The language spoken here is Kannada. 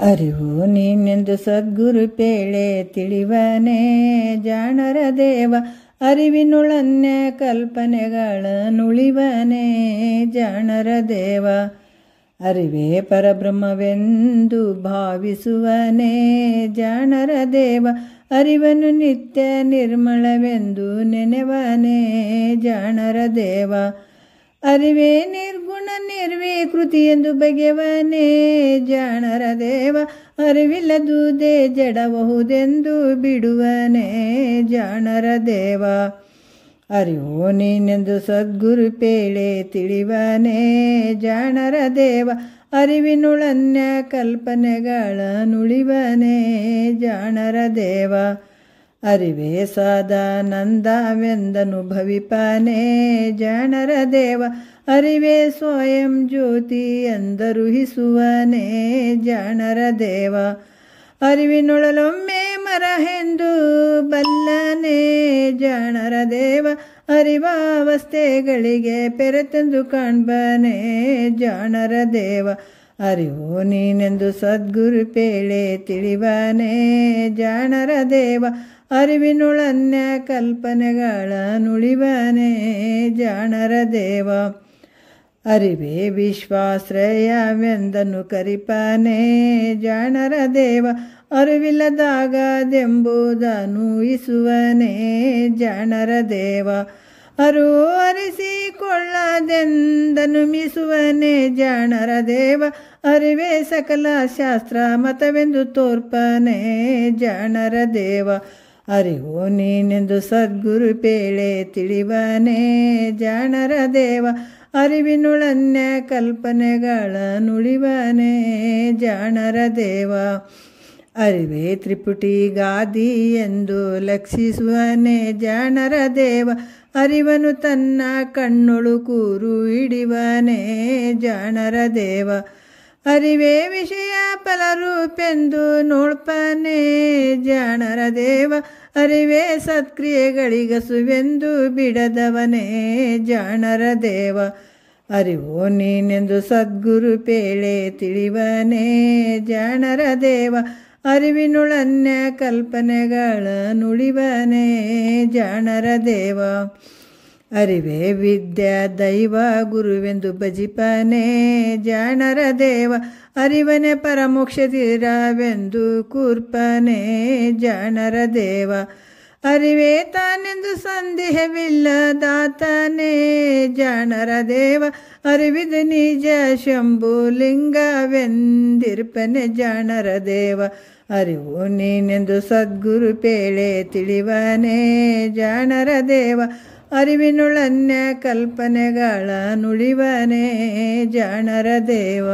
ಅರಿವು ನೀನೆಂದು ಸದ್ಗುರು ಪೇಳೆ ತಿಳಿವನೇ ಜಾಣರ ದೇವ ಅರಿವಿನುಳನ್ಯ ಕಲ್ಪನೆಗಳ ನುಳಿವನೇ ಜಾಣರ ದೇವ ಅರಿವೇ ಪರಬ್ರಹ್ಮವೆಂದು ಭಾವಿಸುವನೇ ಜಾಣರ ದೇವ ಅರಿವನ್ನು ನಿತ್ಯ ನಿರ್ಮಲವೆಂದು ನೆನೆವನೇ ಜಾಣರ ದೇವ ಅರಿವೇ ನಿರ್ಗುಣ ನಿರ್ವಿಕೃತಿ ಎಂದು ಬಗೆವನೇ ಜಾಣರ ದೇವ ಅರಿವಿಲ್ಲದುದೇ ಜಡಬಹುದೆಂದು ಬಿಡುವನೇ ಜಾಣರ ದೇವ ಅರಿವು ನೀನೆಂದು ಸದ್ಗುರು ಪೇಳೆ ತಿಳಿವನೇ ಜಾಣರ ದೇವ ಅರಿವಿನುಳನ್ಯ ಕಲ್ಪನೆಗಳ ನುಳಿವನೇ ಜಾಣರ ದೇವ ಅರಿವೇ ಸದಾನಂದವೆಂದನುಭವಿಪನೇ ಜಾಣರ ದೇವ ಅರಿವೇ ಸ್ವಯಂ ಜ್ಯೋತಿ ಎಂದರುಹಿಸುವನೇ ಜಾಣರ ದೇವ ಅರಿವಿನೊಳಲೊಮ್ಮೆ ಮರಹೆಂದು ಬಲ್ಲನೇ ಜಾಣರ ದೇವ ಅರಿವಾವಸ್ಥೆಗಳಿಗೆ ಪೆರೆತೆಂದು ಕಾಣ್ಬನೇ ಜಾಣರ ದೇವ ಅರಿವು ನೀನೆಂದು ಸದ್ಗುರು ಪೇಳೆ ತಿಳಿವನೇ ಜಾಣರ ದೇವ ಅರಿವಿನುಳನ್ಯ ಕಲ್ಪನೆಗಳ ನುಳಿವನೇ ಜಾಣರ ದೇವ ಅರಿವೇ ವಿಶ್ವಾಶ್ರಯವೆಂದನು ಕರಿಪನೇ ಜಾಣರ ದೇವ ಅರಿವಿಲ್ಲದಾಗದೆಂಬುದನ್ನು ಇಸುವನೇ ಜಾಣರ ದೇವ ಅರು ಅರಿಸಿಕೊಳ್ಳದೆಂದನು ಮಿಸುವನೇ ಜಾಣರ ದೇವ ಅರಿವೇ ಸಕಲ ಶಾಸ್ತ್ರ ಮತವೆಂದು ತೋರ್ಪನೇ ಜಾಣರ ದೇವ ಅರಿವು ನೀನೆಂದು ಸದ್ಗುರು ಪೇಳೆ ತಿಳಿವನೇ ಜಾಣರ ದೇವ ಅರಿವಿನುಳನ್ಯ ಕಲ್ಪನೆಗಳ ನುಳಿವನೇ ಜಾಣರ ದೇವ ಅರಿವೇ ತ್ರಿಪುಟಿ ಗಾದಿ ಎಂದು ಲಕ್ಷಿಸುವನೇ ಜಾಣರ ದೇವ ಅರಿವನು ತನ್ನ ಕಣ್ಣೊಳು ಕೂರು ಹಿಡಿವನೇ ಜಾಣರ ದೇವ ಅರಿವೇ ವಿಷಯ ಫಲರೂಪೆಂದು ನೋಡ್ಪನೇ ಜಾಣರ ದೇವ ಅರಿವೇ ಸತ್ಕ್ರಿಯೆಗಳಿಗಸುವೆಂದು ಬಿಡದವನೇ ಜಾಣರ ದೇವ ಅರಿವು ನೀನೆಂದು ಸದ್ಗುರು ಪೇಳೆ ತಿಳಿವನೇ ಜಾಣರ ದೇವ ಅರಿವಿನುಳನ್ಯ ಕಲ್ಪನೆಗಳ ನುಳಿವನೇ ಜಾಣರ ದೇವ ಅರಿವೇ ವಿದ್ಯಾ ದೈವ ಗುರುವೆಂದು ಭಜಿಪನೇ ಜಾಣರ ದೇವ ಅರಿವನೇ ಪರಮೋಕ್ಷ ತೀರವೆಂದು ಕೂರ್ಪನೇ ಜಾಣರ ದೇವ ಅರಿವೇ ತಾನೆಂದು ಸಂದೇಹವಿಲ್ಲದಾತನೇ ಜಾಣರ ದೇವ ಅರಿವಿದು ನಿಜ ಶಂಭುಲಿಂಗವೆಂದಿರ್ಪನೆ ಜಾಣರ ದೇವ ಅರಿವು ನೀನೆಂದು ಸದ್ಗುರು ಪೇಳೆ ತಿಳಿವನೇ ಜಾಣರ ದೇವ ಅರಿವಿನುಳನ್ಯ ಕಲ್ಪನೆಗಳ ನುಳಿವನೇ ಜಾಣರ ದೇವ